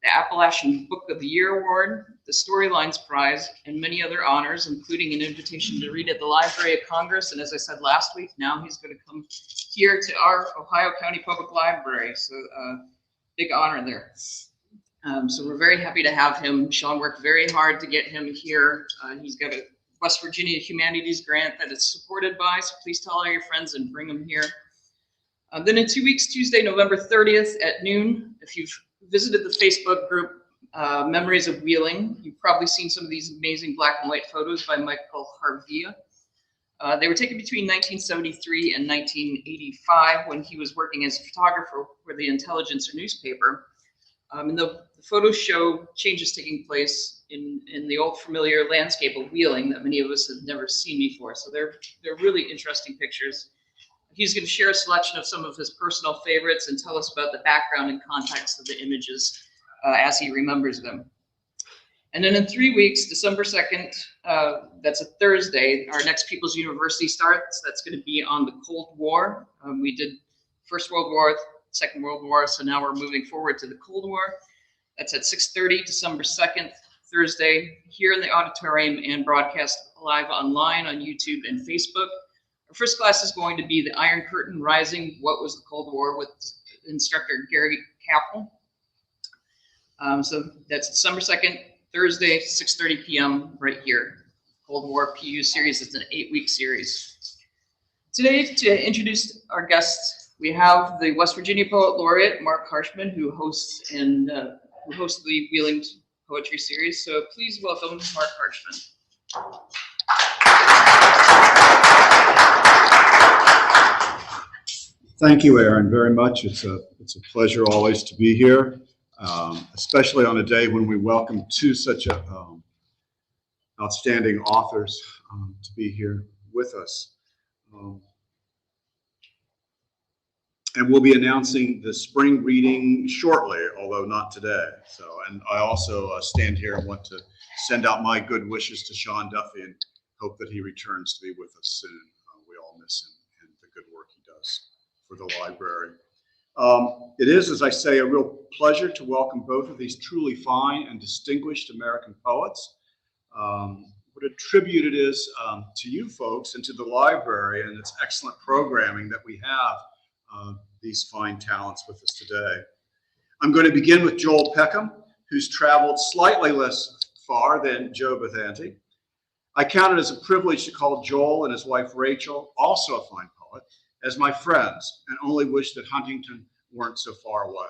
the Appalachian Book of the Year Award, the Storylines Prize, and many other honors, including an invitation to read at the Library of Congress. And as I said last week, now he's going to come here to our Ohio County Public Library. So big honor there. So we're very happy to have him. Sean worked very hard to get him here. He's got a West Virginia Humanities grant that it's supported by, so please tell all your friends and bring them here. Then in 2 weeks, Tuesday, November 30th at noon, if you've visited the Facebook group, Memories of Wheeling, you've probably seen some of these amazing black and white photos by Michael Harvia. They were taken between 1973 and 1985 when he was working as a photographer for the Intelligencer newspaper. And the photos show changes taking place in the old familiar landscape of Wheeling that many of us have never seen before. So they're really interesting pictures. He's going to share a selection of some of his personal favorites and tell us about the background and context of the images as he remembers them. And then in 3 weeks, December 2nd, that's a Thursday, our next People's University starts. That's going to be on the Cold War. We did First World War, Second World War, so now we're moving forward to the Cold War. That's at 6:30, December 2nd, Thursday, here in the auditorium and broadcast live online on YouTube and Facebook. Our first class is going to be the Iron Curtain Rising, What Was the Cold War, with instructor Gary Capel. So that's December 2nd, Thursday, 6:30 p.m. right here. Cold War PU series is an 8-week series. Today, to introduce our guests, we have the West Virginia Poet Laureate, Marc Harshman, who hosts the Wheeling Poetry Series. So please welcome Marc Harshman. Thank you, Aaron, very much. It's a pleasure always to be here, especially on a day when we welcome two such outstanding authors to be here with us. And we'll be announcing the spring reading shortly, although not today. So, and I also stand here and want to send out my good wishes to Sean Duffy and hope that he returns to be with us soon. We all miss him and the good work he does for the library. It is, as I say, a real pleasure to welcome both of these truly fine and distinguished American poets. What a tribute it is to you folks and to the library and its excellent programming that we have these fine talents with us today. I'm going to begin with Joel Peckham, who's traveled slightly less far than Joe Bathanti. I count it as a privilege to call Joel and his wife Rachel, also a fine poet, as my friends, and only wish that Huntington weren't so far away.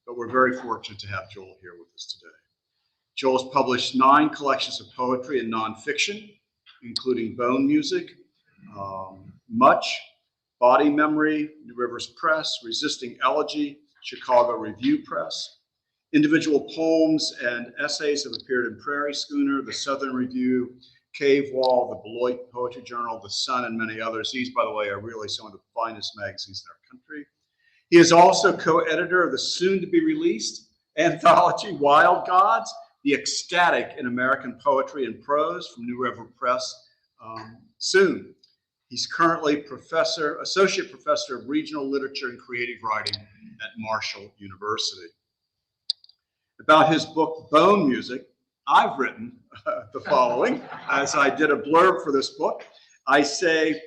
But we're very fortunate to have Joel here with us today. Joel's published 9 collections of poetry and nonfiction, including Bone Music, Much, Body Memory, New Rivers Press, Resisting Elegy, Chicago Review Press. Individual poems and essays have appeared in Prairie Schooner, the Southern Review, Cave Wall, the Beloit Poetry Journal, The Sun, and many others. These, by the way, are really some of the finest magazines in our country. He is also co-editor of the soon-to-be-released anthology Wild Gods, the ecstatic in American poetry and prose from New River Press, soon. He's currently associate professor of regional literature and creative writing at Marshall University. About his book, Bone Music, I've written the following, as I did a blurb for this book. I say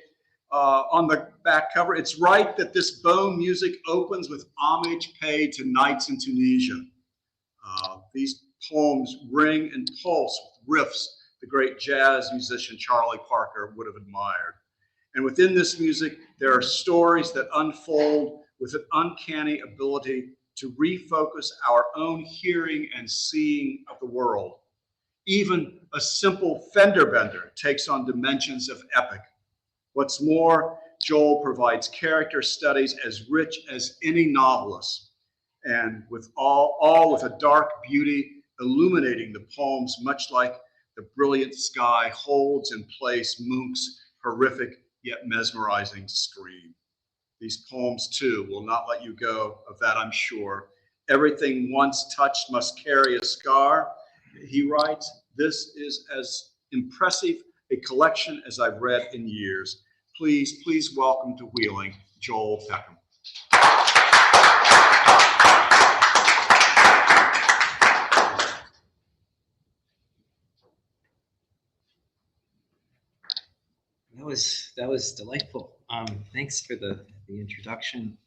on the back cover, it's right that this Bone Music opens with homage paid to nights in Tunisia. These poems ring and pulse with riffs the great jazz musician Charlie Parker would have admired. And within this music, there are stories that unfold with an uncanny ability to refocus our own hearing and seeing of the world. Even a simple fender bender takes on dimensions of epic. What's more, Joel provides character studies as rich as any novelist, and with all with a dark beauty illuminating the poems, much like the brilliant sky holds in place Munch's horrific yet mesmerizing scream. These poems, too, will not let you go, of that I'm sure. Everything once touched must carry a scar. He writes, this is as impressive a collection as I've read in years. Please welcome to Wheeling, Joel Peckham. That was delightful. Thanks for the introduction.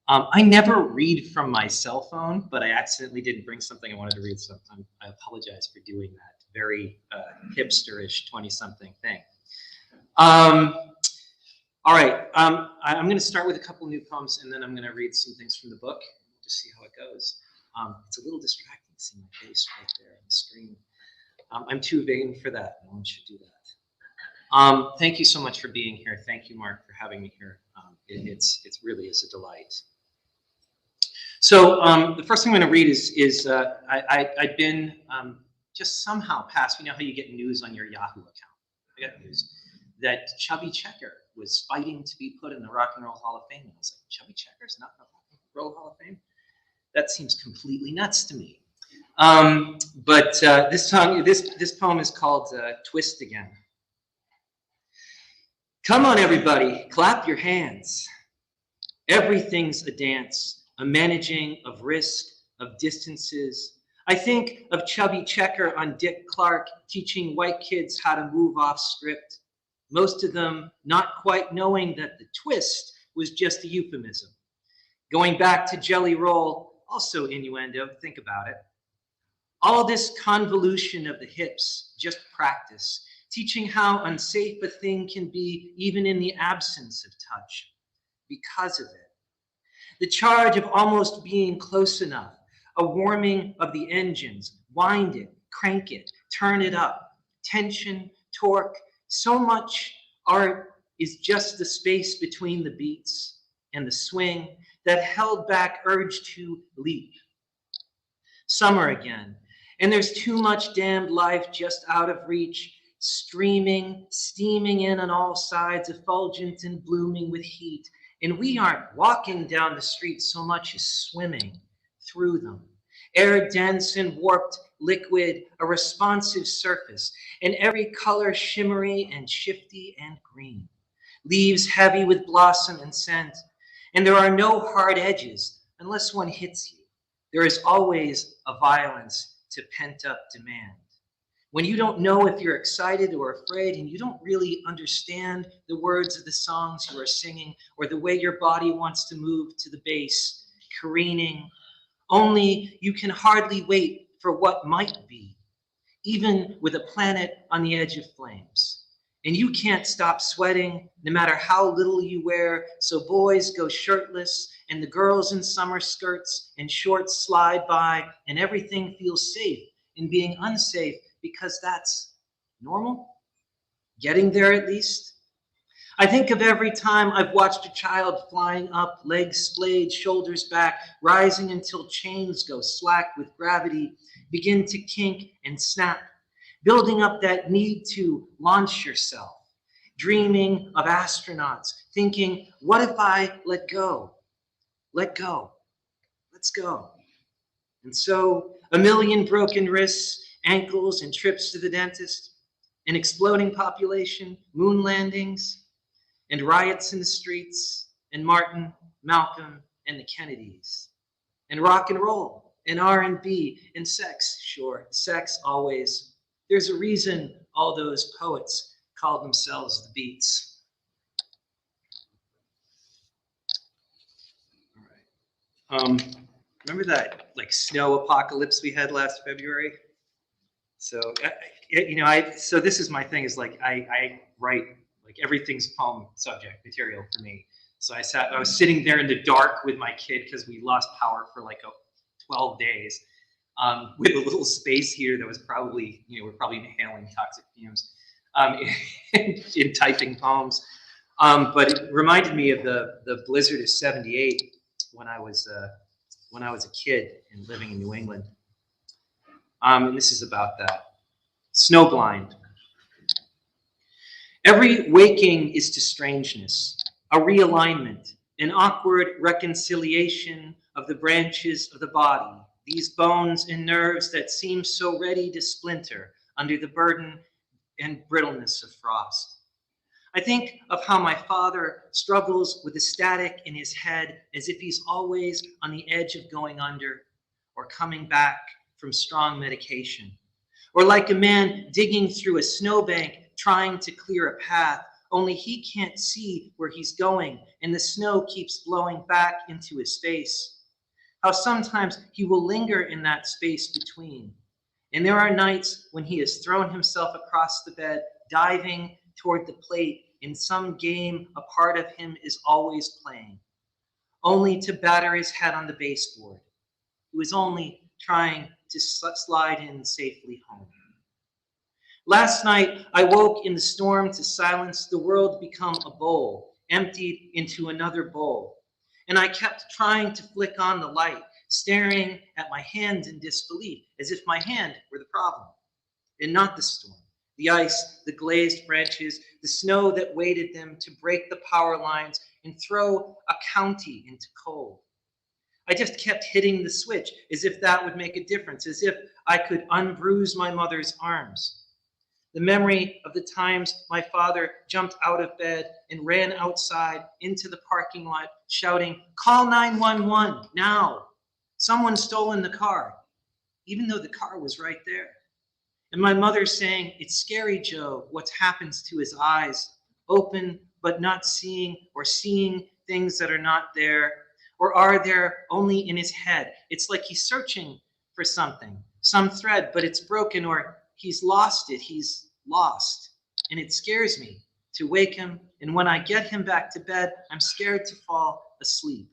I never read from my cell phone, but I accidentally didn't bring something I wanted to read, so I apologize for doing that very hipsterish 20-something thing. All right, I'm going to start with a couple new poems, and then I'm going to read some things from the book. We'll just see how it goes. It's a little distracting to see my face right there on the screen. I'm too vain for that. No one should do that. Thank you so much for being here. Thank you, Marc, for having me here. It really is a delight. So the first thing I'm going to read is I've been just somehow passed. You know how you get news on your Yahoo account? I got news that Chubby Checker was fighting to be put in the Rock and Roll Hall of Fame. And I was like, Chubby Checker's not in the Rock and Roll Hall of Fame? That seems completely nuts to me. But this poem is called Twist Again. Come on, everybody, clap your hands. Everything's a dance, a managing of risk, of distances. I think of Chubby Checker on Dick Clark teaching white kids how to move off script. Most of them not quite knowing that the twist was just a euphemism. Going back to Jelly Roll, also innuendo, think about it. All this convolution of the hips, just practice, teaching how unsafe a thing can be even in the absence of touch, because of it. The charge of almost being close enough, a warming of the engines, wind it, crank it, turn it up, tension, torque. So much art is just the space between the beats and the swing, that held back urge to leap. Summer again, and there's too much damned life just out of reach, streaming, steaming in on all sides, effulgent and blooming with heat. And we aren't walking down the street so much as swimming through them. Air dense and warped, liquid, a responsive surface, and every color shimmery and shifty and green. Leaves heavy with blossom and scent, and there are no hard edges unless one hits you. There is always a violence to pent-up demand. When you don't know if you're excited or afraid, and you don't really understand the words of the songs you are singing or the way your body wants to move to the bass, careening, only you can hardly wait for what might be, even with a planet on the edge of flames. And you can't stop sweating no matter how little you wear, so boys go shirtless and the girls in summer skirts and shorts slide by, and everything feels safe in being unsafe because that's normal, getting there at least. I think of every time I've watched a child flying up, legs splayed, shoulders back, rising until chains go slack with gravity, begin to kink and snap, building up that need to launch yourself, dreaming of astronauts, thinking, what if I let go? Let go. Let's go. And so a million broken wrists, ankles, and trips to the dentist, an exploding population, moon landings, and riots in the streets, and Martin, Malcolm, and the Kennedys, and rock and roll, and R&B, and sex, sure, sex always. There's a reason all those poets called themselves the Beats. All right. Remember that snow apocalypse we had last February? So, so this is my thing, is I write everything's poem subject material for me. So I was sitting there in the dark with my kid because we lost power for 12 days, with a little space heater that was probably, we're probably inhaling toxic fumes, in typing poems. But it reminded me of the blizzard of '78 when I was a kid and living in New England. And this is about that. Snowblind. Every waking is to strangeness, a realignment, an awkward reconciliation of the branches of the body, these bones and nerves that seem so ready to splinter under the burden and brittleness of frost. I think of how my father struggles with the static in his head as if he's always on the edge of going under or coming back from strong medication. Or like a man digging through a snowbank trying to clear a path, only he can't see where he's going, and the snow keeps blowing back into his face. How sometimes he will linger in that space between. And there are nights when he has thrown himself across the bed, diving toward the plate in some game a part of him is always playing, only to batter his head on the baseboard. He was only trying to slide in safely home. Last night, I woke in the storm to silence the world become a bowl, emptied into another bowl. And I kept trying to flick on the light, staring at my hand in disbelief, as if my hand were the problem, and not the storm, the ice, the glazed branches, the snow that weighted them to break the power lines and throw a county into cold. I just kept hitting the switch as if that would make a difference, as if I could unbruise my mother's arms. The memory of the times my father jumped out of bed and ran outside into the parking lot shouting, "Call 911 now. Someone's stolen the car," even though the car was right there. And my mother saying, "It's scary, Joe, what's happens to his eyes, open but not seeing, or seeing things that are not there, or are there only in his head. It's like he's searching for something, some thread, but it's broken, or he's lost it, he's lost." And it scares me to wake him, and when I get him back to bed, I'm scared to fall asleep.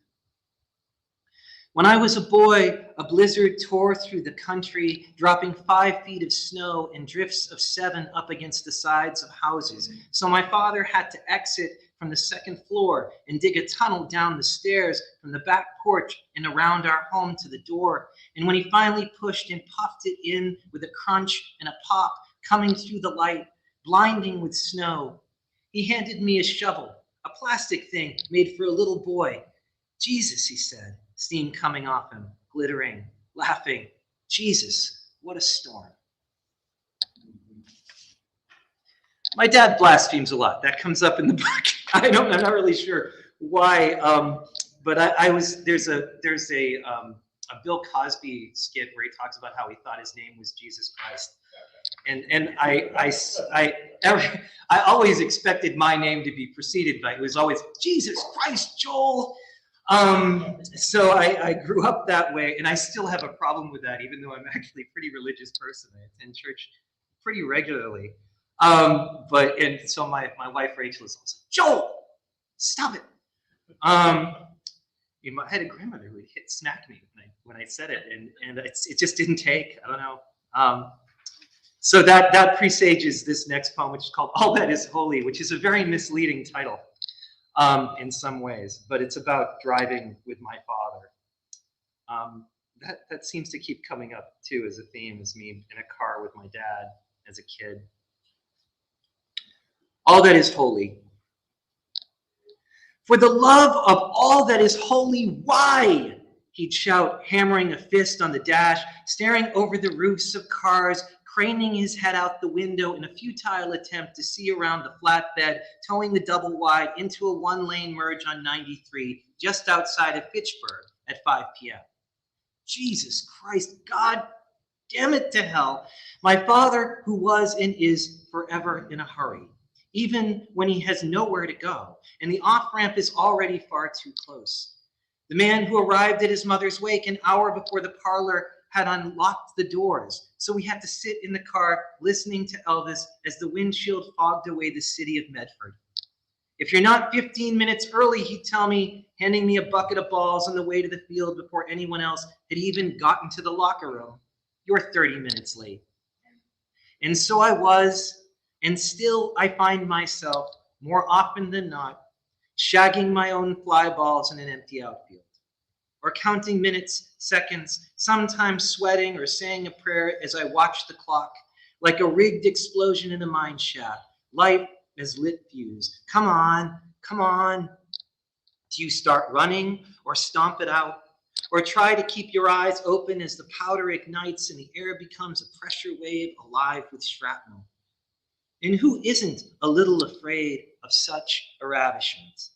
When I was a boy, a blizzard tore through the country, dropping 5 feet of snow and drifts of 7 up against the sides of houses. So my father had to exit from the second floor and dig a tunnel down the stairs from the back porch and around our home to the door. And when he finally pushed and puffed it in with a crunch and a pop coming through the light, blinding with snow, he handed me a shovel, a plastic thing made for a little boy. "Jesus," he said, steam coming off him, glittering, laughing. "Jesus, what a storm." My dad blasphemes a lot. That comes up in the book. I'm not really sure why, but there's a Bill Cosby skit where he talks about how he thought his name was Jesus Christ, and I always expected my name to be preceded by, it was always Jesus Christ, Joel. So I grew up that way, and I still have a problem with that, even though I'm actually a pretty religious person. I attend church pretty regularly. And so my wife Rachel is always like, "Joel, stop it." I had a grandmother who would smack me when I said it, and it just didn't take. I don't know. So that presages this next poem, which is called "All That Is Holy," which is a very misleading title in some ways, but it's about driving with my father. That seems to keep coming up too as a theme, as me in a car with my dad as a kid. All that is holy. "For the love of all that is holy, why?" he'd shout, hammering a fist on the dash, staring over the roofs of cars, craning his head out the window in a futile attempt to see around the flatbed, towing the double wide into a one-lane merge on 93, just outside of Fitchburg at 5 p.m. Jesus Christ, God damn it to hell. My father, who was and is forever in a hurry, even when he has nowhere to go, and the off-ramp is already far too close. The man who arrived at his mother's wake an hour before the parlor had unlocked the doors, so we had to sit in the car listening to Elvis as the windshield fogged away the city of Medford. "If you're not 15 minutes early," he'd tell me, handing me a bucket of balls on the way to the field before anyone else had even gotten to the locker room, "you're 30 minutes late." And so I was, and still I find myself, more often than not, shagging my own fly balls in an empty outfield, or counting minutes, seconds, sometimes sweating or saying a prayer as I watch the clock, like a rigged explosion in a mine shaft, light as lit fuse. Come on, come on. Do you start running or stomp it out? Or try to keep your eyes open as the powder ignites and the air becomes a pressure wave alive with shrapnel? And who isn't a little afraid of such a ravishment?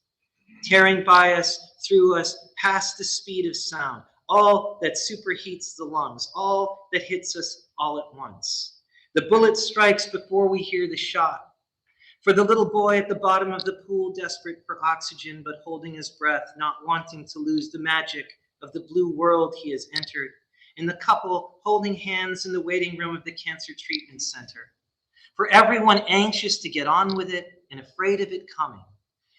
Tearing by us, through us, past the speed of sound, all that superheats the lungs, all that hits us all at once. The bullet strikes before we hear the shot. For the little boy at the bottom of the pool, desperate for oxygen, but holding his breath, not wanting to lose the magic of the blue world he has entered. And the couple holding hands in the waiting room of the cancer treatment center. For everyone anxious to get on with it and afraid of it coming.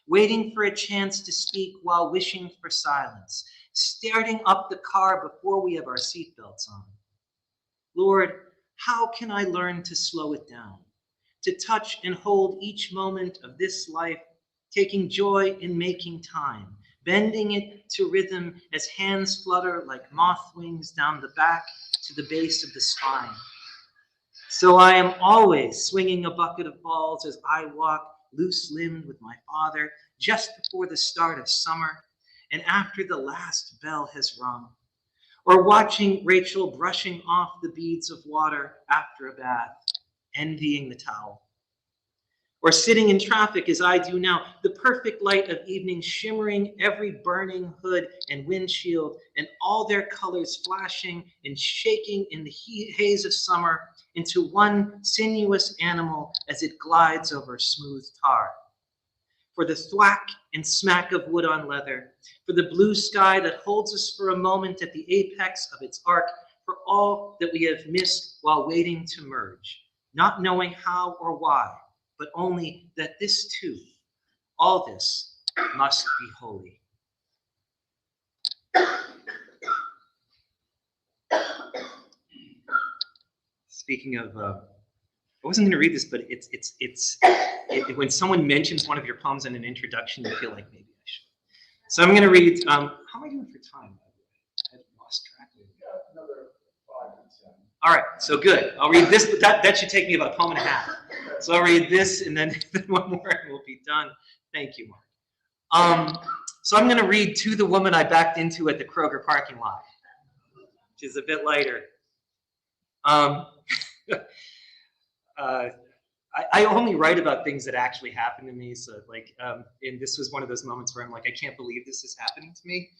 Waiting for a chance to speak while wishing for silence. Starting up the car before we have our seatbelts on. Lord, how can I learn to slow it down? To touch and hold each moment of this life, taking joy in making time, bending it to rhythm as hands flutter like moth wings down the back to the base of the spine. So I am always swinging a bucket of balls as I walk loose-limbed with my father just before the start of summer and after the last bell has rung, or watching Rachel brushing off the beads of water after a bath, envying the towel. Or sitting in traffic as I do now, the perfect light of evening shimmering every burning hood and windshield and all their colors flashing and shaking in the haze of summer into one sinuous animal as it glides over smooth tar. For the thwack and smack of wood on leather, for the blue sky that holds us for a moment at the apex of its arc, for all that we have missed while waiting to merge, not knowing how or why, but only that this too, all this must be holy. Speaking of, I wasn't going to read this, but when someone mentions one of your poems in an introduction, you feel like maybe I should. So I'm going to read. How am I doing for time? By the way, I lost track of it. Another 5 and 7. All right, so good. I'll read this, but that should take me about a poem and a half. So I'll read this and then one more and we'll be done. Thank you, Marc. So I'm going to read To the Woman I Backed Into at the Kroger Parking Lot, which is a bit lighter. I only write about things that actually happen to me. So and this was one of those moments where I'm like, I can't believe this is happening to me.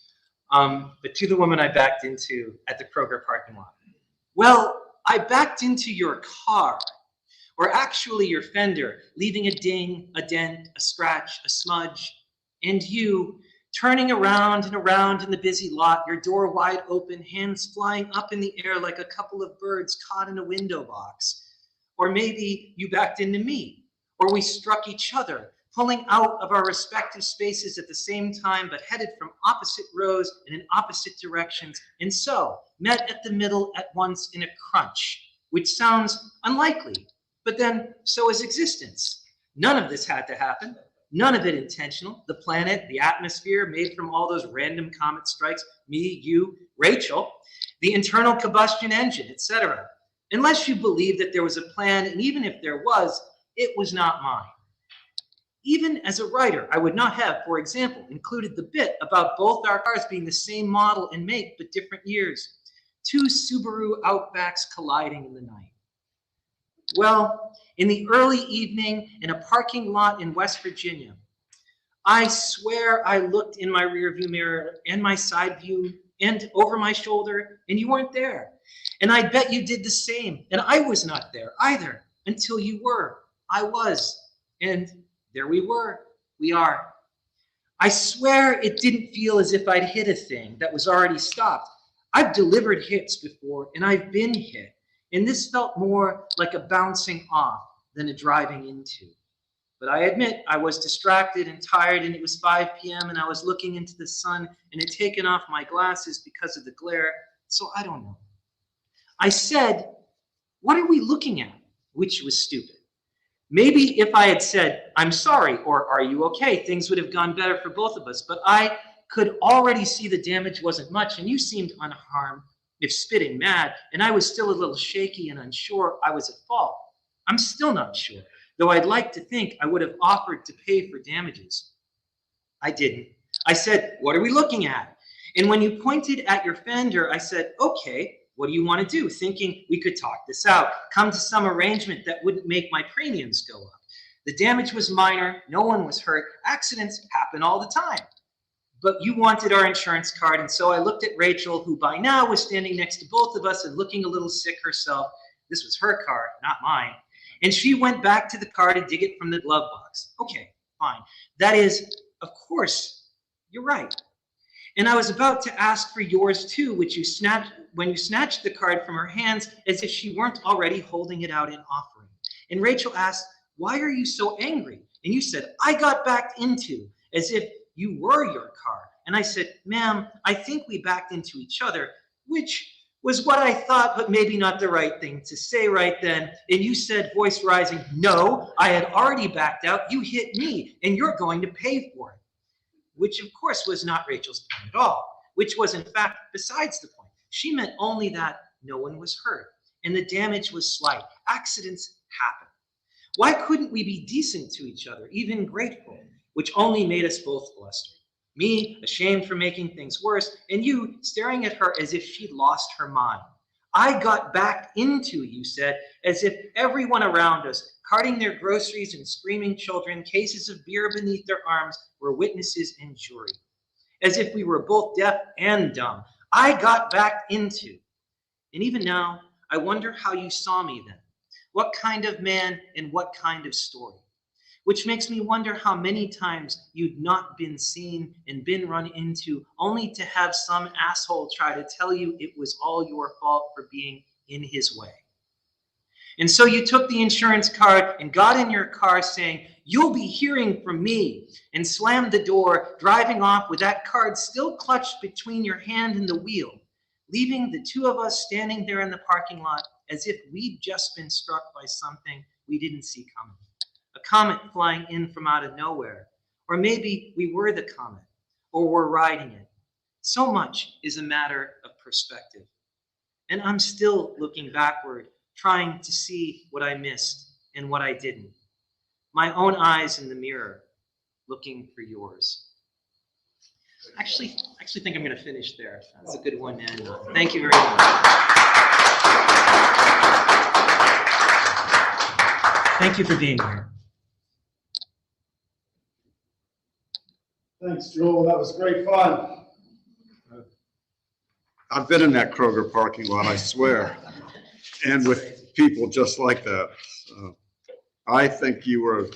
But To the Woman I Backed Into at the Kroger Parking Lot. Well, I backed into your car, or actually your fender, leaving a ding, a dent, a scratch, a smudge, and you turning around and around in the busy lot, your door wide open, hands flying up in the air like a couple of birds caught in a window box. Or maybe you backed into me, or we struck each other, pulling out of our respective spaces at the same time, but headed from opposite rows and in opposite directions, and so met at the middle at once in a crunch, which sounds unlikely, but then so is existence. None of this had to happen, none of it intentional. The planet, the atmosphere made from all those random comet strikes, me, you, Rachel, the internal combustion engine, etc. Unless you believe that there was a plan, and even if there was, it was not mine. Even as a writer, I would not have, for example, included the bit about both our cars being the same model and make, but different years. 2 Subaru Outbacks colliding in the night. Well, in the early evening in a parking lot in West Virginia, I swear I looked in my rearview mirror and my side view and over my shoulder, and you weren't there. And I bet you did the same. And I was not there either until you were. I was. And there we were. We are. I swear it didn't feel as if I'd hit a thing that was already stopped. I've delivered hits before, and I've been hit. And this felt more like a bouncing off than a driving into. But I admit I was distracted and tired, and it was 5 p.m. and I was looking into the sun and had taken off my glasses because of the glare. So I don't know. I said, "What are we looking at?" Which was stupid. Maybe if I had said, "I'm sorry," or "Are you okay?" things would have gone better for both of us. But I could already see the damage wasn't much, and you seemed unharmed, if spitting mad, and I was still a little shaky and unsure I was at fault. I'm still not sure, though I'd like to think I would have offered to pay for damages. I didn't. I said, "What are we looking at?" And when you pointed at your fender, I said, "Okay, what do you want to do?" Thinking we could talk this out, come to some arrangement that wouldn't make my premiums go up. The damage was minor, no one was hurt, accidents happen all the time. But you wanted our insurance card, and so I looked at Rachel, who by now was standing next to both of us and looking a little sick herself. This was her car, not mine. And she went back to the car to dig it from the glove box. Okay, fine. That is, of course, you're right. And I was about to ask for yours too, which you snatched when you snatched the card from her hands as if she weren't already holding it out in offering. And Rachel asked, "Why are you so angry?" And you said, "I got backed into," as if you were your car. And I said, "Ma'am, I think we backed into each other," which was what I thought, but maybe not the right thing to say right then. And you said, voice rising, "No, I had already backed out. You hit me, and you're going to pay for it." Which, of course, was not Rachel's point at all, which was, in fact, besides the point. She meant only that no one was hurt, and the damage was slight. Accidents happen. Why couldn't we be decent to each other, even grateful, which only made us both flustered? Me, ashamed for making things worse, and you staring at her as if she'd lost her mind. I got backed into, you said, as if everyone around us, carting their groceries and screaming children, cases of beer beneath their arms, were witnesses and jury. As if we were both deaf and dumb. I got backed into. And even now, I wonder how you saw me then. What kind of man and what kind of story? Which makes me wonder how many times you'd not been seen and been run into, only to have some asshole try to tell you it was all your fault for being in his way. And so you took the insurance card and got in your car saying, "You'll be hearing from me," and slammed the door, driving off with that card still clutched between your hand and the wheel, leaving the two of us standing there in the parking lot as if we'd just been struck by something we didn't see coming. A comet flying in from out of nowhere. Or maybe we were the comet, or were riding it. So much is a matter of perspective. And I'm still looking backward, trying to see what I missed and what I didn't. My own eyes in the mirror, looking for yours. Actually think I'm going to finish there. That's a good one to end on. Thank you very much. Thank you for being here. Thanks, Joel. That was great fun. I've been in that Kroger parking lot, I swear, and with people just like that. I don't think you were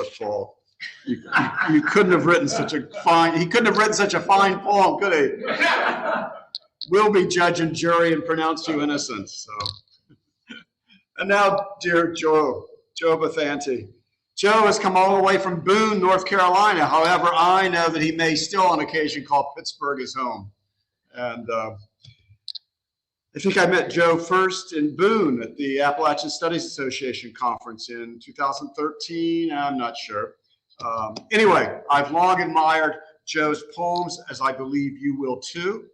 at fault. You couldn't have written such a fine, he couldn't have written such a fine poem, could he? We'll be judge and jury and pronounce you innocent, so. And now, dear Joe Bathanti. Joe has come all the way from Boone, North Carolina. However, I know that he may still on occasion call Pittsburgh his home. And I think I met Joe first in Boone at the Appalachian Studies Association conference in 2013. I'm not sure. Anyway, I've long admired Joe's poems, as I believe you will too.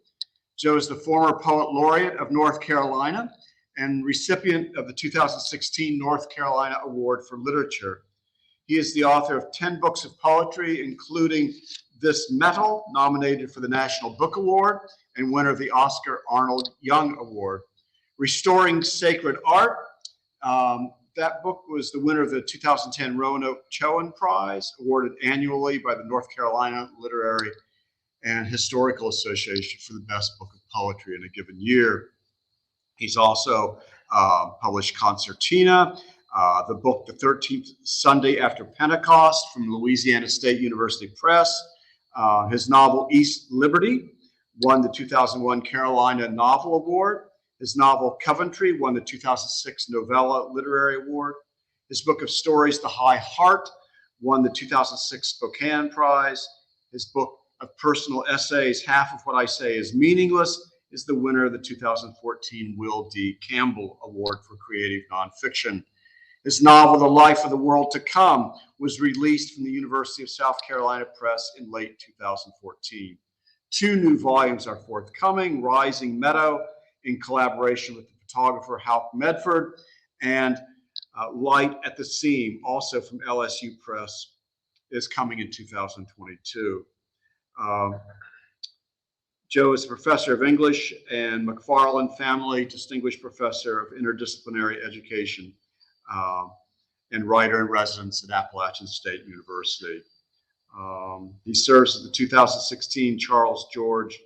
Joe is the former Poet Laureate of North Carolina and recipient of the 2016 North Carolina Award for Literature. He is the author of 10 books of poetry, including This Metal, nominated for the National Book Award and winner of the Oscar Arnold Young Award. Restoring Sacred Art, that book was the winner of the 2010 Roanoke Chowan Prize, awarded annually by the North Carolina Literary and Historical Association for the best book of poetry in a given year. He's also published Concertina, the book The 13th Sunday After Pentecost from Louisiana State University Press. His novel East Liberty won the 2001 Carolina Novel Award. His novel Coventry won the 2006 Novella Literary Award. His book of stories, The High Heart, won the 2006 Spokane Prize. His book of personal essays, Half of What I Say Is Meaningless, is the winner of the 2014 Will D. Campbell Award for Creative Nonfiction. His novel, The Life of the World to Come, was released from the University of South Carolina Press in late 2014. 2 new volumes are forthcoming, Rising Meadow, in collaboration with the photographer Hal Medford, and Light at the Seam, also from LSU Press, is coming in 2022. Joe is a professor of English and McFarland Family Distinguished Professor of Interdisciplinary Education and writer in residence at Appalachian State University. He served as the 2016 Charles George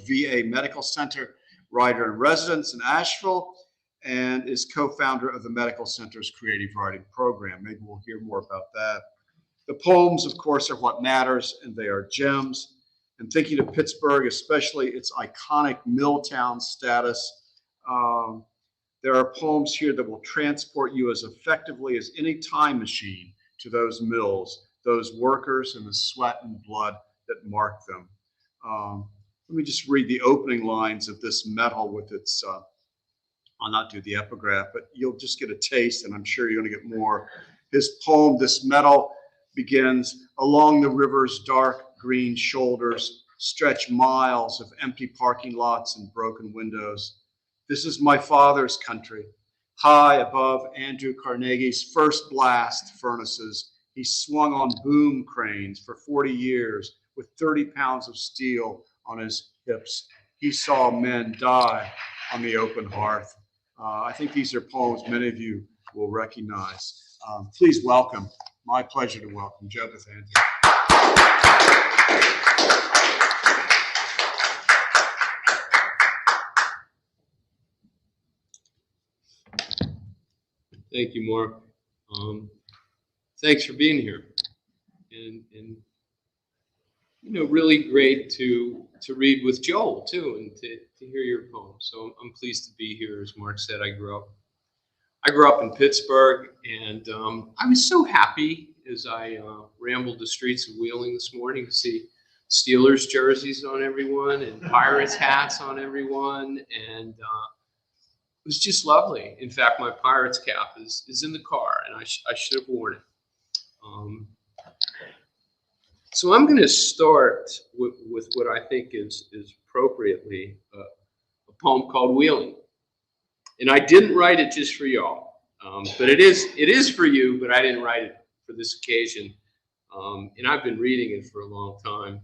VA Medical Center writer in residence in Asheville and is co-founder of the Medical Center's creative writing program. Maybe we'll hear more about that. The poems, of course, are what matters, and they are gems. And thinking of Pittsburgh, especially its iconic mill town status, there are poems here that will transport you as effectively as any time machine to those mills, those workers, and the sweat and blood that mark them. Let me just read the opening lines of this medal with its, I'll not do the epigraph, but you'll just get a taste, and I'm sure you're going to get more. His poem, this medal, begins, along the river's dark green shoulders stretch miles of empty parking lots and broken windows. This is my father's country. High above Andrew Carnegie's first blast furnaces, he swung on boom cranes for 40 years with 30 pounds of steel on his hips. He saw men die on the open hearth. I think these are poems many of you will recognize. Please welcome, my pleasure to welcome Joe Bathanti. Thank you, Marc. Thanks for being here, and you know, really great to read with Joel too, and to hear your poem. So I'm pleased to be here. As Marc said, I grew up in Pittsburgh, and I was so happy as I rambled the streets of Wheeling this morning to see Steelers jerseys on everyone and Pirates hats on everyone, and it was just lovely. In fact, my Pirates cap is in the car, and I should have worn it. So I'm going to start with what I think is appropriately a poem called Wheeling. And I didn't write it just for y'all, but it is for you, but I didn't write it for this occasion. And I've been reading it for a long time.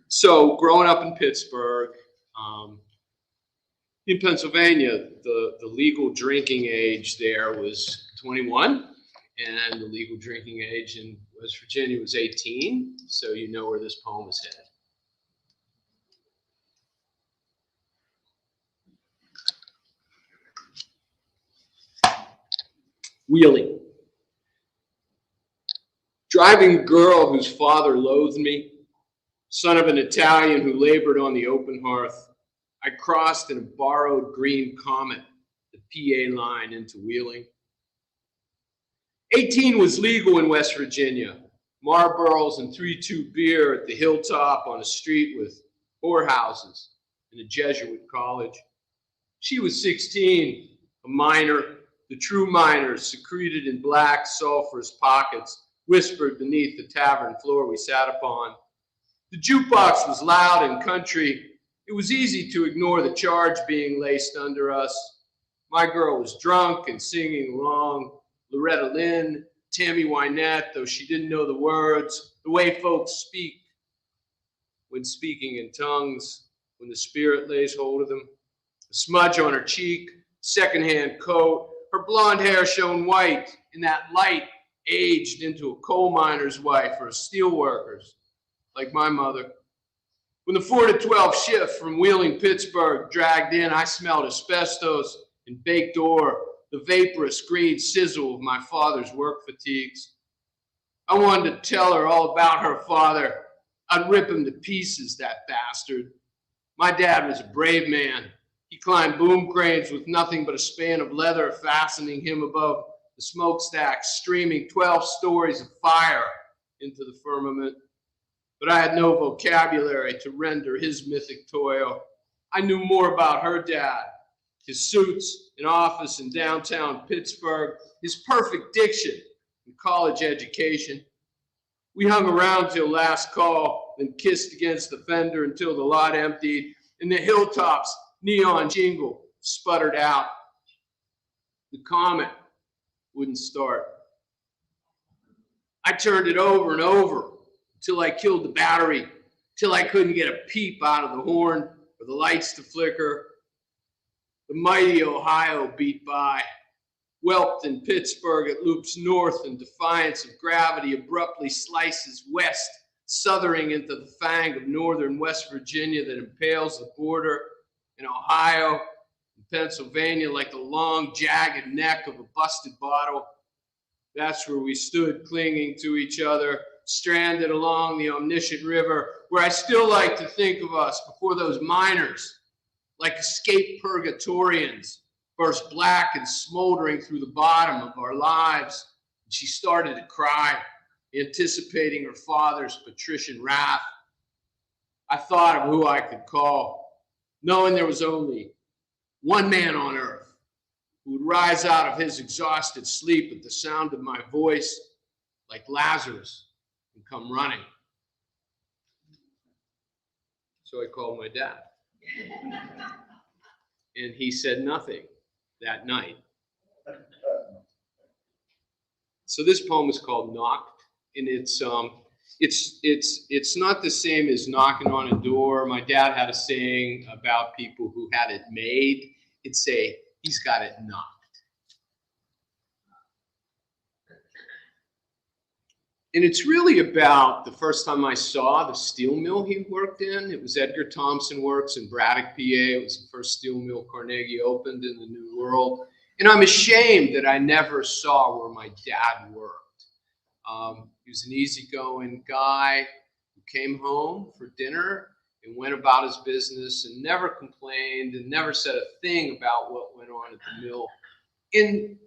So growing up in Pittsburgh, in Pennsylvania, the legal drinking age there was 21, and the legal drinking age in West Virginia was 18. So you know where this poem is headed. Wheeling. Driving a girl whose father loathed me, son of an Italian who labored on the open hearth, I crossed in a borrowed green Comet, the PA line into Wheeling. 18 was legal in West Virginia. Marlboros and 3-2 beer at the hilltop on a street with whorehouses in a Jesuit college. She was 16, a minor. The true minors, secreted in black, sulfurous pockets, whispered beneath the tavern floor we sat upon. The jukebox was loud and country. It was easy to ignore the charge being laced under us. My girl was drunk and singing along. Loretta Lynn, Tammy Wynette, though she didn't know the words, the way folks speak when speaking in tongues, when the spirit lays hold of them. A smudge on her cheek, secondhand coat, her blonde hair shone white, and that light aged into a coal miner's wife or a steel worker's, like my mother. When the 4 to 12 shift from Wheeling, Pittsburgh dragged in, I smelled asbestos and baked ore, the vaporous green sizzle of my father's work fatigues. I wanted to tell her all about her father. I'd rip him to pieces, that bastard. My dad was a brave man. He climbed boom cranes with nothing but a span of leather fastening him above the smokestack, streaming 12 stories of fire into the firmament. But I had no vocabulary to render his mythic toil. I knew more about her dad, his suits in office in downtown Pittsburgh, his perfect diction and college education. We hung around till last call, then kissed against the fender until the lot emptied, and the hilltops neon jingle sputtered out. The Comet wouldn't start. I turned it over and over till I killed the battery, till I couldn't get a peep out of the horn or the lights to flicker. The mighty Ohio beat by. Whelped in Pittsburgh, it loops north in defiance of gravity, abruptly slices west, southering into the fang of northern West Virginia that impales the border in Ohio, In Pennsylvania, like the long, jagged neck of a busted bottle. That's where we stood, clinging to each other, stranded along the omniscient river, where I still like to think of us before those miners, like escaped purgatorians, burst black and smoldering through the bottom of our lives. And she started to cry, anticipating her father's patrician wrath. I thought of who I could call, knowing there was only one man on earth who would rise out of his exhausted sleep at the sound of my voice, like Lazarus, and come running. So I called my dad. And he said nothing that night. So this poem is called Knocked, and it's not the same as knocking on a door. My dad had a saying about people who had it made. He'd say, he's got it knocked. And it's really about the first time I saw the steel mill he worked in. It was Edgar Thompson Works in Braddock, PA. It was the first steel mill Carnegie opened in the New World. And I'm ashamed that I never saw where my dad worked. He was an easygoing guy who came home for dinner and went about his business and never complained and never said a thing about what went on at the mill. And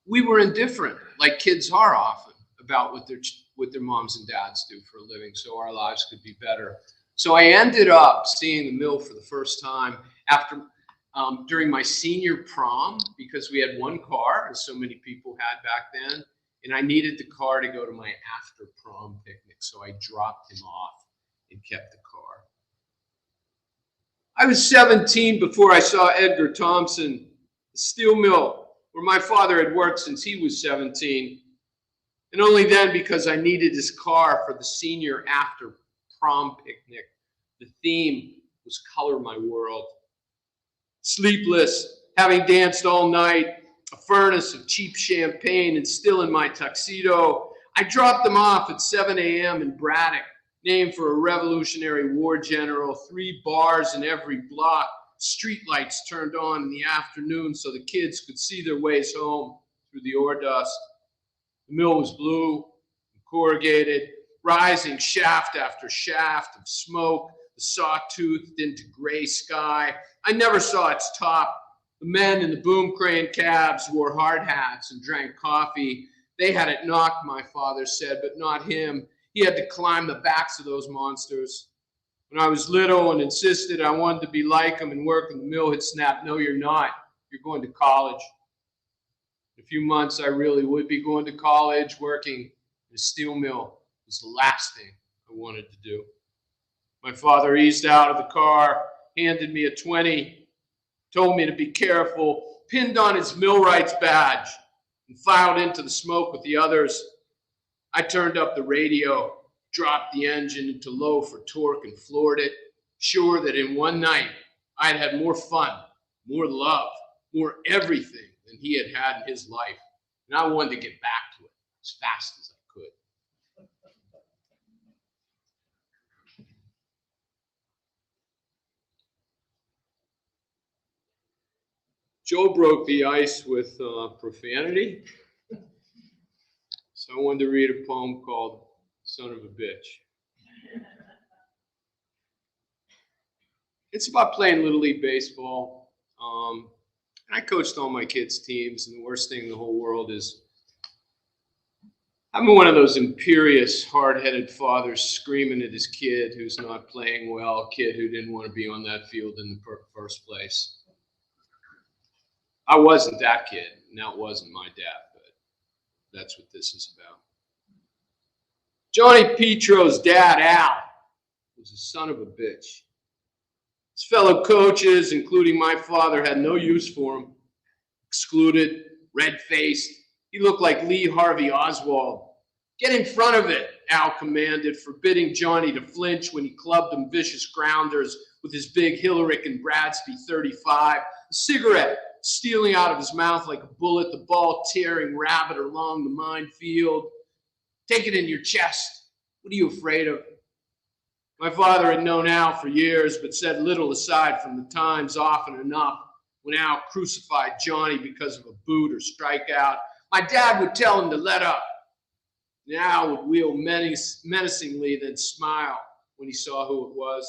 we were indifferent, like kids are often, about what their moms and dads do for a living, so our lives could be better. So I ended up seeing the mill for the first time after during my senior prom, because we had one car, as so many people had back then, and I needed the car to go to my after prom picnic, so I dropped him off and kept the car. I was 17 before I saw Edgar Thompson, the steel mill, where my father had worked since he was 17. And only then because I needed his car for the senior after prom picnic. The theme was Color My World. Sleepless, having danced all night, a furnace of cheap champagne, and still in my tuxedo, I dropped them off at 7 a.m. in Braddock, named for a Revolutionary War general, 3 bars in every block, streetlights turned on in the afternoon so the kids could see their ways home through the ore dust. The mill was blue and corrugated, rising shaft after shaft of smoke, the sawtoothed into gray sky. I never saw its top. The men in the boom crane cabs wore hard hats and drank coffee. They had it knocked, my father said, but not him. He had to climb the backs of those monsters. When I was little and insisted I wanted to be like him and work in the mill, he'd snap, "No, you're not. You're going to college." In a few months, I really would be going to college. Working in a steel mill was the last thing I wanted to do. My father eased out of the car, handed me a 20, told me to be careful, pinned on his millwright's badge, and filed into the smoke with the others. I turned up the radio, dropped the engine into low for torque, and floored it, sure that in one night I'd had more fun, more love, more everything than he had had in his life. And I wanted to get back to it as fast as I could. Joe broke the ice with profanity. So I wanted to read a poem called Son of a Bitch. It's about playing Little League baseball. I coached all my kids' teams, and the worst thing in the whole world is I'm one of those imperious, hard-headed fathers screaming at his kid who's not playing well, a kid who didn't want to be on that field in the first place. I wasn't that kid, and that wasn't my dad, but that's what this is about. Johnny Petro's dad, Al, was a son of a bitch. His fellow coaches, including my father, had no use for him. Excluded, red-faced, he looked like Lee Harvey Oswald. "Get in front of it," Al commanded, forbidding Johnny to flinch when he clubbed him vicious grounders with his big Hillerick and Bradsby .35, a cigarette stealing out of his mouth like a bullet, the ball tearing rabbit along the minefield. "Take it in your chest. What are you afraid of?" My father had known Al for years, but said little aside from the Times often enough when Al crucified Johnny because of a boot or strikeout, my dad would tell him to let up. And Al would wheel menacingly, then smile when he saw who it was.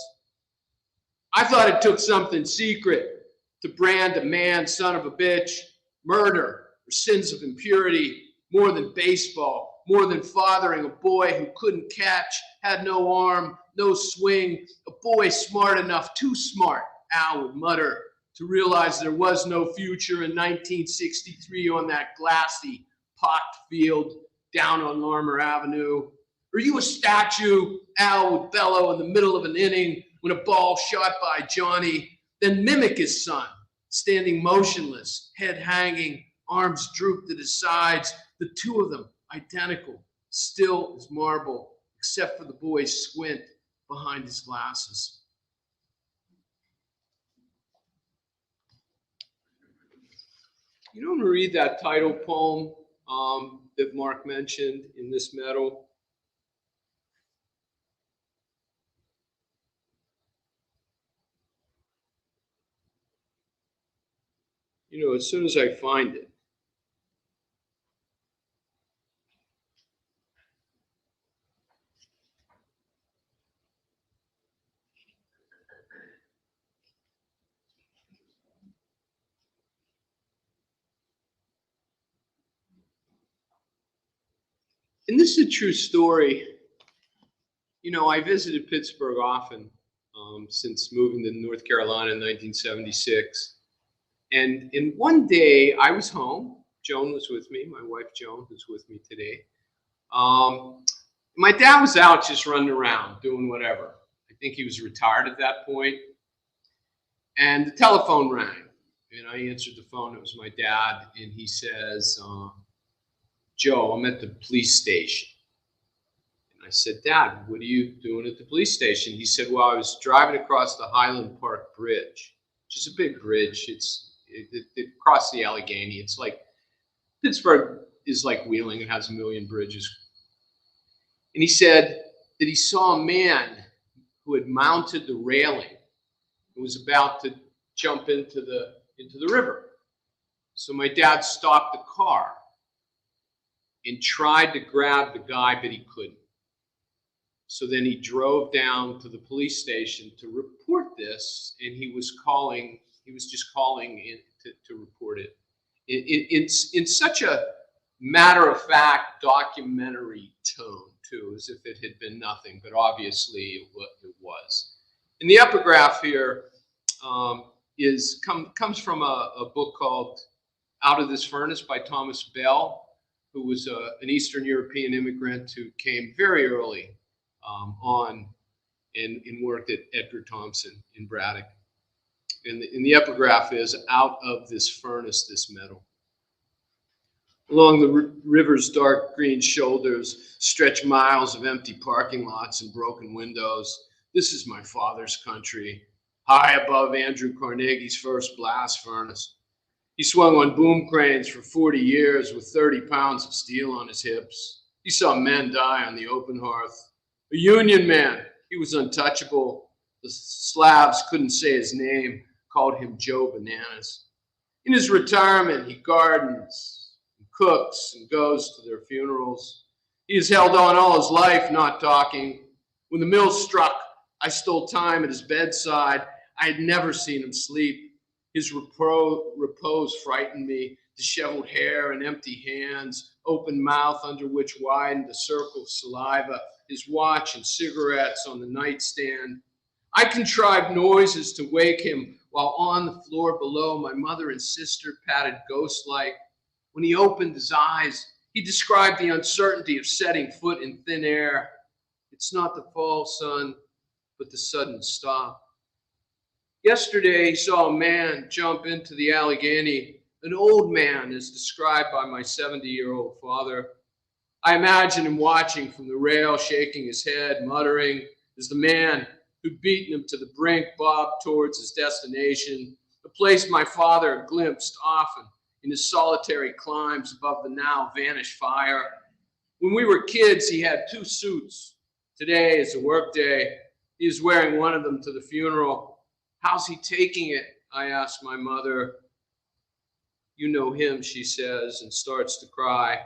I thought it took something secret to brand a man son of a bitch, murder, or sins of impurity, more than baseball, more than fathering a boy who couldn't catch, had no arm, no swing, a boy smart enough, too smart, Al would mutter, to realize there was no future in 1963 on that glassy, pocked field down on Larmer Avenue. Are you a statue? Al would bellow in the middle of an inning when a ball shot by Johnny, then mimic his son, standing motionless, head hanging, arms drooped at his sides, the two of them identical, still as marble, except for the boy's squint behind his glasses. You know, I'm gonna read that title poem that Marc mentioned in this medal. You know, as soon as I find it. And this is a true story. You know, I visited Pittsburgh often since moving to North Carolina in 1976. And one day I was home. Joan was with me, my wife Joan, who's with me today. My dad was out just running around doing whatever. I think he was retired at that point. And the telephone rang. And I answered the phone. It was my dad. And he says, Joe, I'm at the police station. And I said, Dad, what are you doing at the police station? He said, well, I was driving across the Highland Park Bridge, which is a big bridge. It crossed the Allegheny. It's like, Pittsburgh is like Wheeling. It has a million bridges. And he said that he saw a man who had mounted the railing and was about to jump into the river. So my dad stopped the car and tried to grab the guy, but he couldn't. So then he drove down to the police station to report this, and he was just calling in to report it. In such a matter-of-fact documentary tone, too, as if it had been nothing, but obviously it was. And the epigraph here comes from a book called Out of This Furnace by Thomas Bell, who was an Eastern European immigrant who came very early on and worked at Edgar Thompson in Braddock. And the epigraph is, out of this furnace, this metal. Along the river's dark green shoulders stretch miles of empty parking lots and broken windows. This is my father's country, high above Andrew Carnegie's first blast furnace. He swung on boom cranes for 40 years with 30 pounds of steel on his hips. He saw men die on the open hearth. A Union man, he was untouchable. The Slavs couldn't say his name, called him Joe Bananas. In his retirement, he gardens, and cooks, and goes to their funerals. He has held on all his life, not talking. When the mill struck, I stole time at his bedside. I had never seen him sleep. His repose frightened me, disheveled hair and empty hands, open mouth under which widened a circle of saliva, his watch and cigarettes on the nightstand. I contrived noises to wake him while on the floor below my mother and sister patted ghost-like. When he opened his eyes, he described the uncertainty of setting foot in thin air. It's not the fall, son, but the sudden stop. Yesterday, he saw a man jump into the Allegheny, an old man as described by my 70-year-old father. I imagine him watching from the rail, shaking his head, muttering, as the man who'd beaten him to the brink bobbed towards his destination, a place my father glimpsed often in his solitary climbs above the now vanished fire. When we were kids, he had 2 suits. Today is a work day. He is wearing one of them to the funeral. How's he taking it? I ask my mother. You know him, she says, and starts to cry.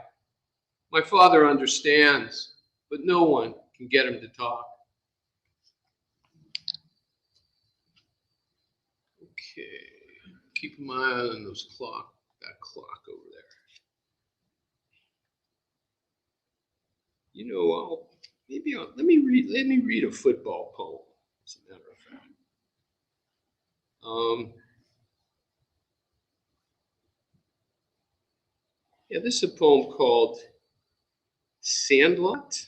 My father understands, but no one can get him to talk. Okay, keep my eye on that clock over there. You know, let me read a football poem, as a matter of fact. Yeah, this is a poem called Sandlot.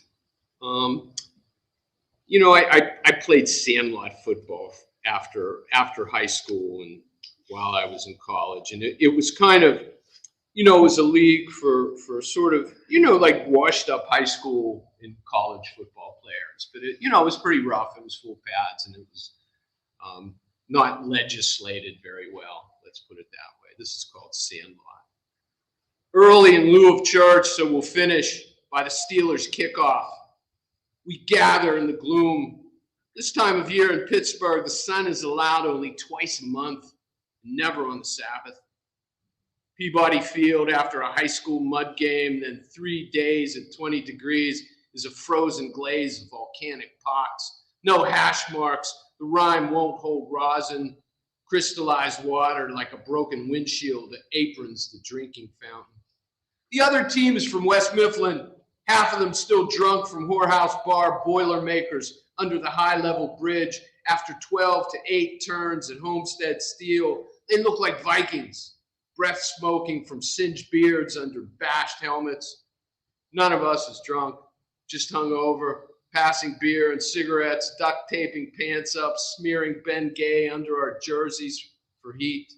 You know, I played sandlot football after high school and while I was in college, and it was kind of, you know, it was a league for sort of, you know, like washed up high school and college football players. But it, you know, it was pretty rough. It was full pads, and it was not legislated very well. Let's put it that way. This is called Sandlot. Early in lieu of church, so we'll finish by the Steelers Kickoff. We gather in the gloom. This time of year in Pittsburgh, the sun is allowed only twice a month, never on the Sabbath. Peabody Field, after a high school mud game, then 3 days at 20 degrees, is a frozen glaze of volcanic pox. No hash marks. The rhyme won't hold rosin. Crystallized water like a broken windshield that aprons the drinking fountain. The other team is from West Mifflin, half of them still drunk from whorehouse bar Boilermakers under the high-level bridge. After 12 to 8 turns at Homestead Steel, they look like Vikings, breath smoking from singed beards under bashed helmets. None of us is drunk, just hungover, passing beer and cigarettes, duct taping pants up, smearing Ben Gay under our jerseys for heat.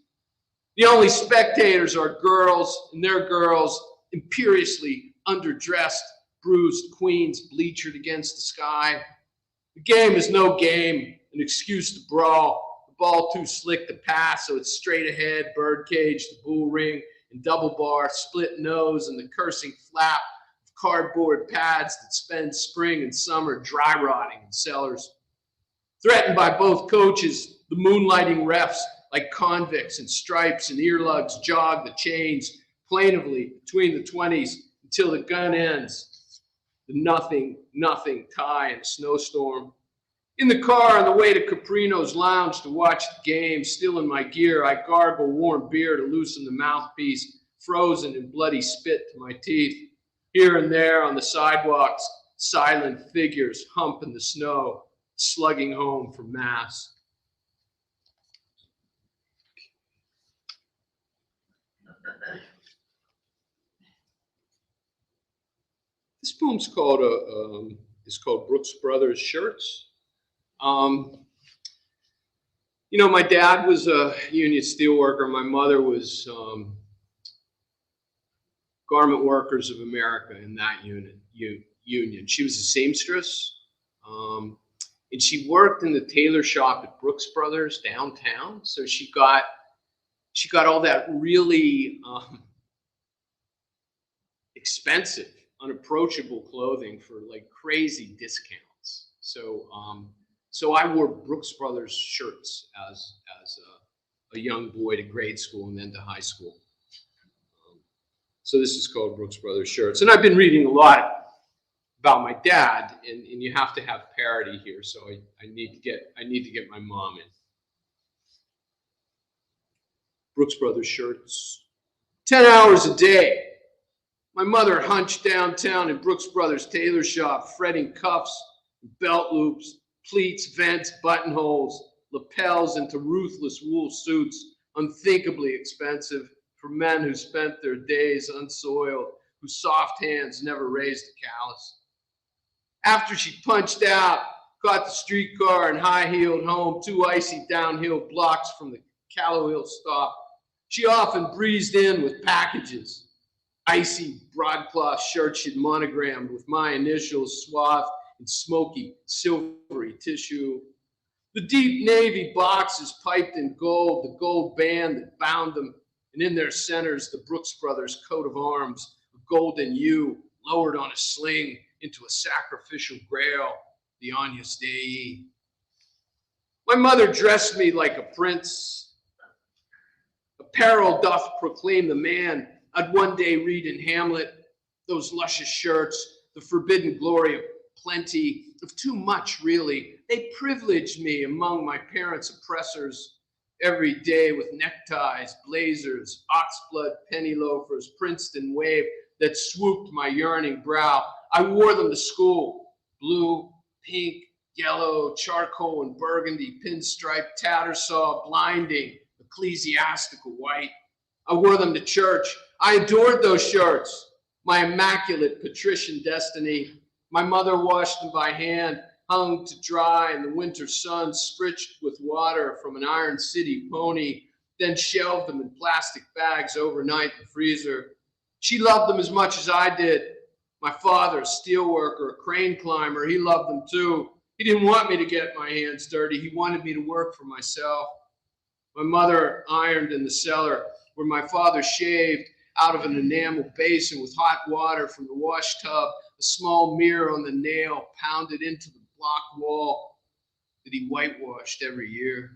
The only spectators are girls, and their girls, imperiously underdressed, bruised queens bleachered against the sky. The game is no game, an excuse to brawl. The ball too slick to pass, so it's straight ahead, birdcage, the bull ring, and double bar, split nose, and the cursing flap of cardboard pads that spend spring and summer dry rotting in cellars. Threatened by both coaches, the moonlighting refs, like convicts in stripes and earlugs, jog the chains plaintively between the 20s until the gun ends. The nothing tie in a snowstorm. In the car on the way to Caprino's lounge to watch the game, still in my gear, I gargle warm beer to loosen the mouthpiece, frozen in bloody spit to my teeth. Here and there on the sidewalks, silent figures hump in the snow, slugging home from mass. This poem's called Brooks Brothers Shirts. You know, my dad was a union steelworker. My mother was Garment Workers of America in that union. She was a seamstress, and she worked in the tailor shop at Brooks Brothers downtown. So she got all that really expensive, unapproachable clothing for like crazy discounts. So I wore Brooks Brothers shirts as a young boy to grade school and then to high school. So this is called Brooks Brothers Shirts. And I've been reading a lot about my dad, and you have to have parody here. So I need to get my mom in. Brooks Brothers Shirts. 10 hours a day. My mother hunched downtown in Brooks Brothers tailor shop, fretting cuffs, belt loops, pleats, vents, buttonholes, lapels into ruthless wool suits, unthinkably expensive for men who spent their days unsoiled, whose soft hands never raised a callus. After she punched out, caught the streetcar and high-heeled home 2 icy downhill blocks from the Callowhill stop, she often breezed in with packages. Icy broadcloth shirts she'd monogrammed with my initials swathed in smoky, silvery tissue. The deep navy boxes piped in gold, the gold band that bound them, and in their centers, the Brooks Brothers coat of arms, a golden U lowered on a sling into a sacrificial grail, the Agnus Dei. My mother dressed me like a prince, Apparel doth proclaim the man. I'd one day read in Hamlet, those luscious shirts, the forbidden glory of plenty, of too much really. They privileged me among my parents' oppressors every day with neckties, blazers, oxblood penny loafers, Princeton wave that swooped my yearning brow. I wore them to school, blue, pink, yellow, charcoal and burgundy, pinstripe, tattersaw, blinding, ecclesiastical white. I wore them to church. I adored those shirts, my immaculate patrician destiny. My mother washed them by hand, hung to dry in the winter sun, spritched with water from an Iron City pony, then shelved them in plastic bags overnight in the freezer. She loved them as much as I did. My father, a steel worker, a crane climber, he loved them too. He didn't want me to get my hands dirty. He wanted me to work for myself. My mother ironed in the cellar where my father shaved out of an enamel basin with hot water from the wash tub, a small mirror on the nail pounded into the block wall that he whitewashed every year.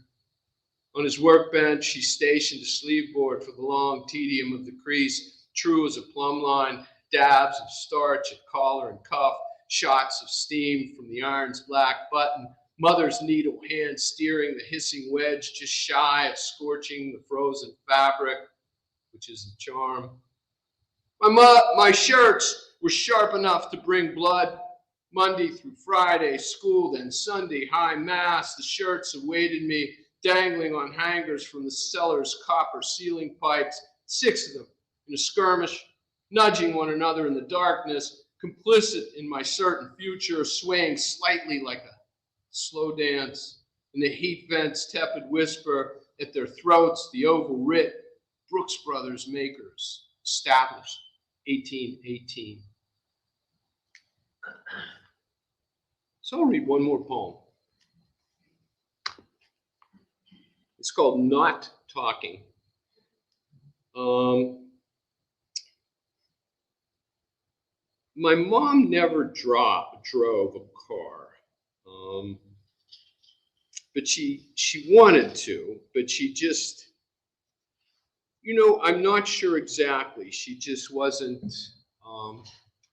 On his workbench, he stationed a sleeve board for the long tedium of the crease, true as a plumb line, dabs of starch at collar and cuff, shots of steam from the iron's black button, mother's needle hand steering the hissing wedge just shy of scorching the frozen fabric, which is the charm. My shirts were sharp enough to bring blood. Monday through Friday, school, then Sunday, high mass. The shirts awaited me, dangling on hangers from the cellar's copper ceiling pipes, 6 of them in a skirmish, nudging one another in the darkness, complicit in my certain future, swaying slightly like a slow dance. In the heat vent's tepid whisper at their throats, the oval writ, Brooks Brothers makers, established 1818. So I'll read one more poem. It's called Not Talking. My mom never drove a car, but she wanted to, but she just, I'm not sure exactly. She just wasn't,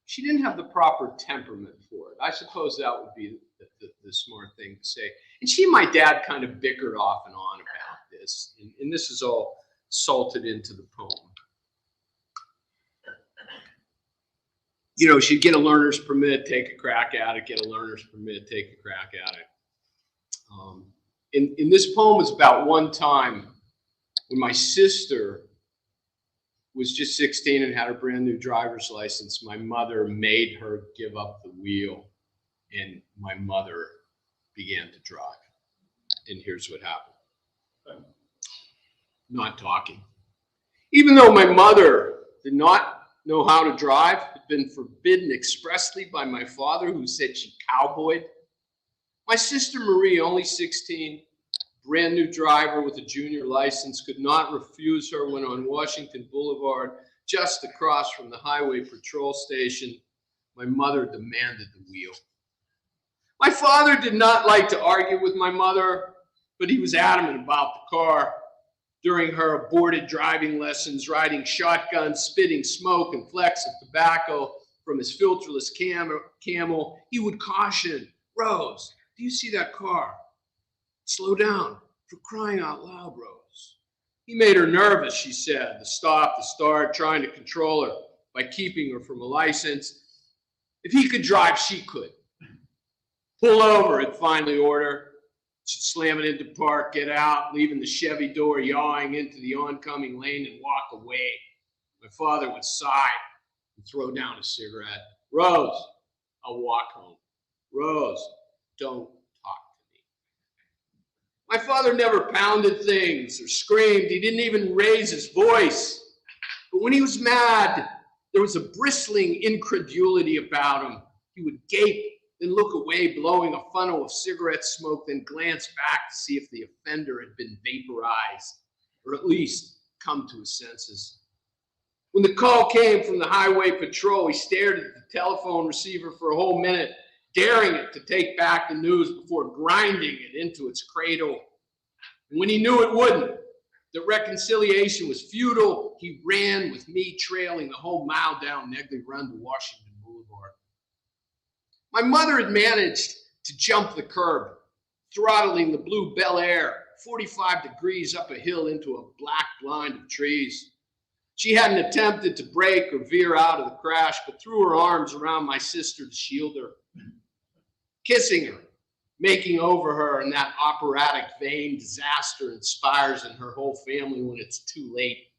she didn't have the proper temperament for it. I suppose that would be the smart thing to say. And she and my dad kind of bickered off and on about this, and this is all salted into the poem. She'd get a learner's permit, take a crack at it, get a learner's permit, take a crack at it. In this poem is about one time when my sister was just 16 and had a brand new driver's license. My mother made her give up the wheel, and my mother began to drive. And here's what happened. Not talking. Even though my mother did not know how to drive, had been forbidden expressly by my father, who said she cowboyed, my sister Marie, only 16, brand new driver with a junior license, could not refuse her when on Washington Boulevard, just across from the highway patrol station, my mother demanded the wheel. My father did not like to argue with my mother, but he was adamant about the car. During her aborted driving lessons, riding shotgun, spitting smoke and flecks of tobacco from his filterless Camel, he would caution, "Rose, do you see that car? Slow down, for crying out loud, Rose." He made her nervous, she said, the stop, the start, trying to control her by keeping her from a license. If he could drive, she could. Pull over, he'd finally order. She'd slam it into park, get out, leaving the Chevy door yawing into the oncoming lane and walk away. My father would sigh and throw down a cigarette. "Rose, I'll walk home. Rose, don't talk to me." My father never pounded things or screamed. He didn't even raise his voice. But when he was mad, there was a bristling incredulity about him. He would gape, then look away, blowing a funnel of cigarette smoke, then glance back to see if the offender had been vaporized, or at least come to his senses. When the call came from the highway patrol, he stared at the telephone receiver for a whole minute, daring it to take back the news before grinding it into its cradle. And when he knew it wouldn't, The reconciliation was futile. He ran with me trailing the whole mile down Negley Run to Washington Boulevard. My mother had managed to jump the curb, throttling the blue Bel Air 45 degrees up a hill into a black blind of trees. She hadn't attempted to brake or veer out of the crash, but threw her arms around my sister to shield her, kissing her, making over her in that operatic vein disaster inspires in her whole family when it's too late.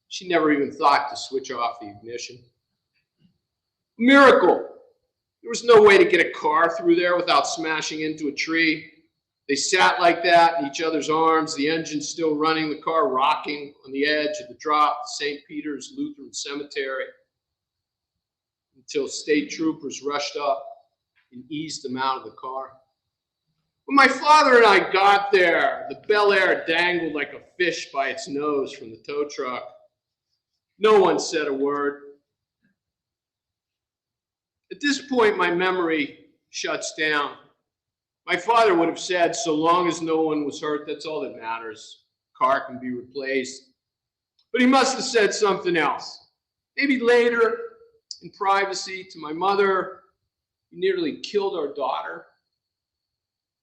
She never even thought to switch off the ignition. Miracle. There was no way to get a car through there without smashing into a tree. They sat like that in each other's arms, the engine still running, the car rocking on the edge of the drop to St. Peter's Lutheran Cemetery, until state troopers rushed up and eased them out of the car. When my father and I got there, the Bel Air dangled like a fish by its nose from the tow truck. No one said a word. At this point, my memory shuts down. My father would have said, so long as no one was hurt, that's all that matters. Car can be replaced. But he must have said something else. Maybe later, in privacy, to my mother, "You nearly killed our daughter."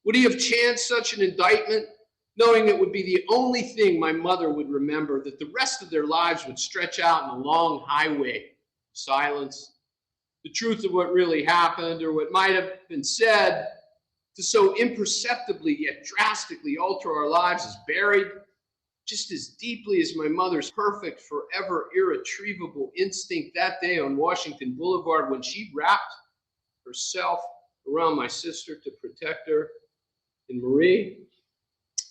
Would he have chanced such an indictment, knowing it would be the only thing my mother would remember, that the rest of their lives would stretch out in a long highway of silence? The truth of what really happened, or what might have been said, to so imperceptibly yet drastically alter our lives, is buried just as deeply as my mother's perfect, forever irretrievable instinct that day on Washington Boulevard when she wrapped herself around my sister to protect her and Marie.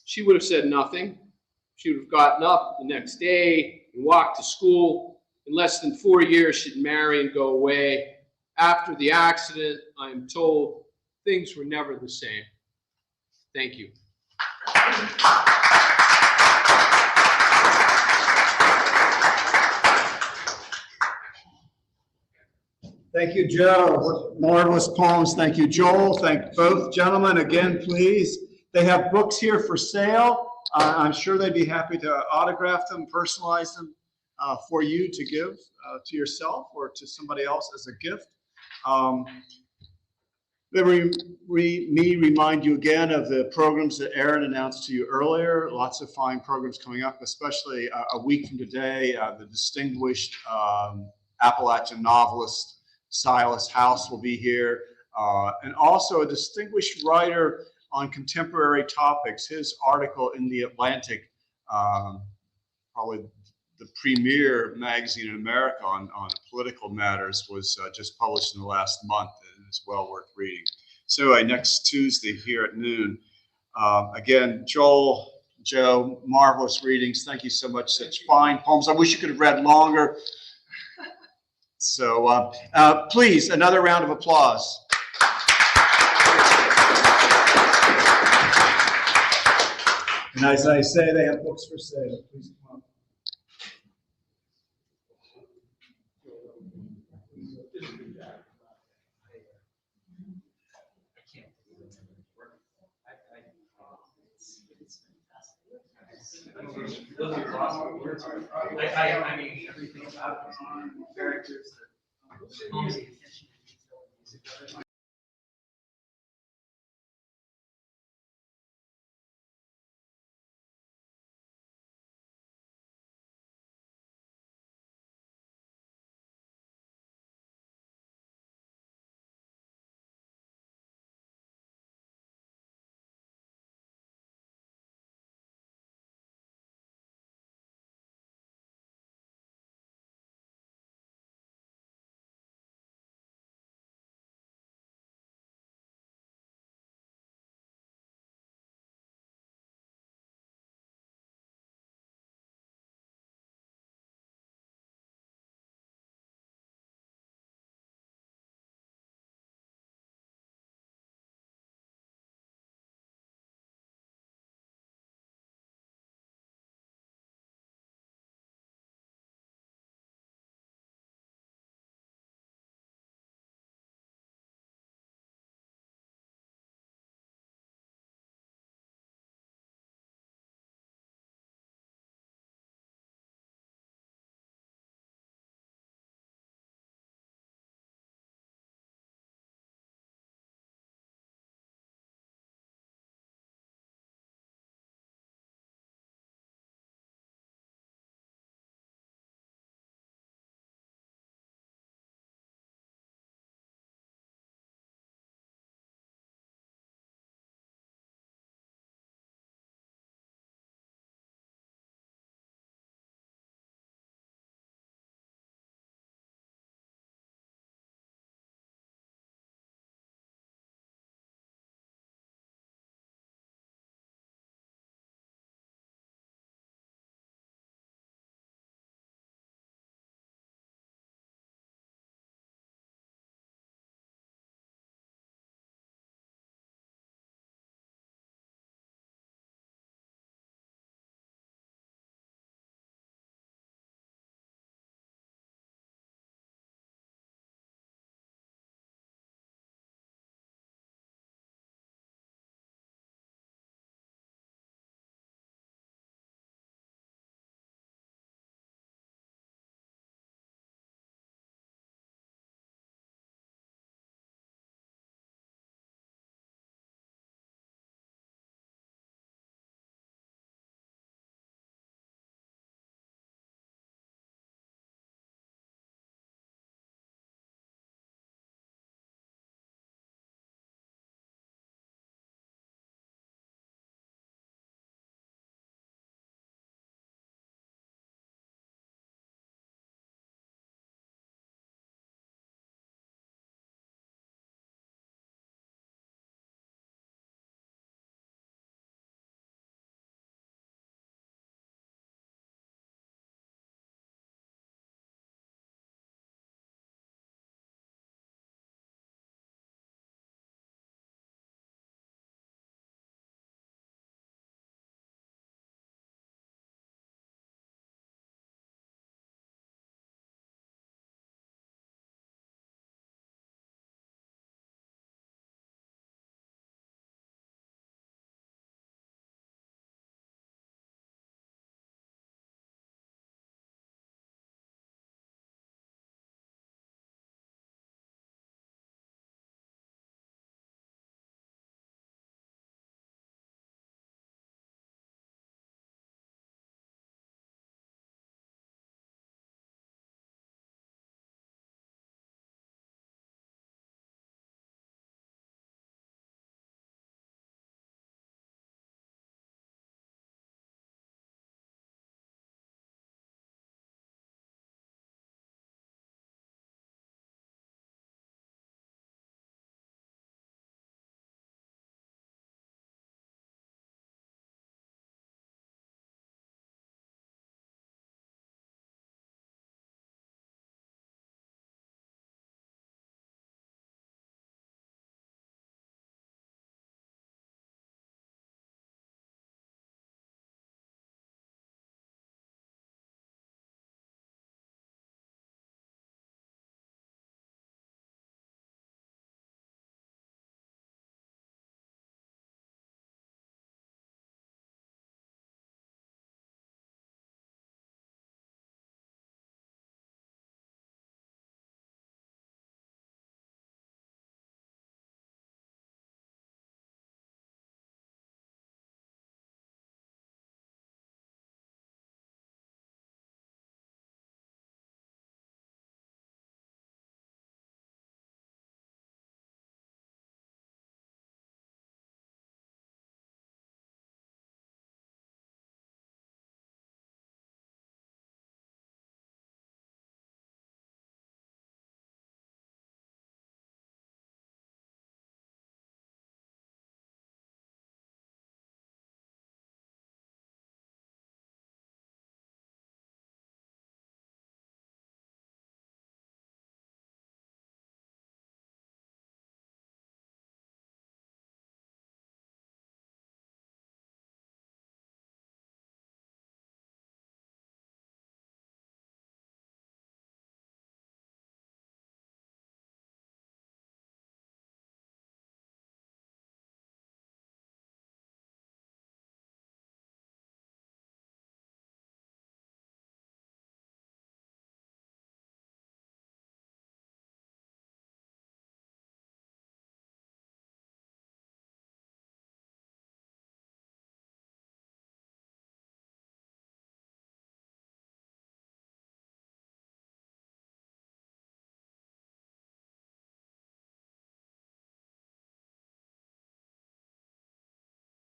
She would have said nothing. She would have gotten up the next day and walked to school. In less than 4 years, she'd marry and go away. After the accident, I am told, things were never the same. Thank you. Thank you, Joe. Marvelous poems. Thank you, Joel. Thank both gentlemen again, please. They have books here for sale. I'm sure they'd be happy to autograph them, personalize them for you to give to yourself or to somebody else as a gift. Let me remind you again of the programs that Aaron announced to you earlier. Lots of fine programs coming up, especially a week from today. The distinguished Appalachian novelist Silas House will be here, and also a distinguished writer on contemporary topics. His article in The Atlantic, probably the premier magazine in America on political matters, was just published in the last month, and it's well worth reading. So next Tuesday here at noon. Again, Joel, Joe, marvelous readings. Thank you so much. Such fine poems. I wish you could have read longer. So please, another round of applause. And as I say, they have books for sale. Please come up. I mean, everything about characters, the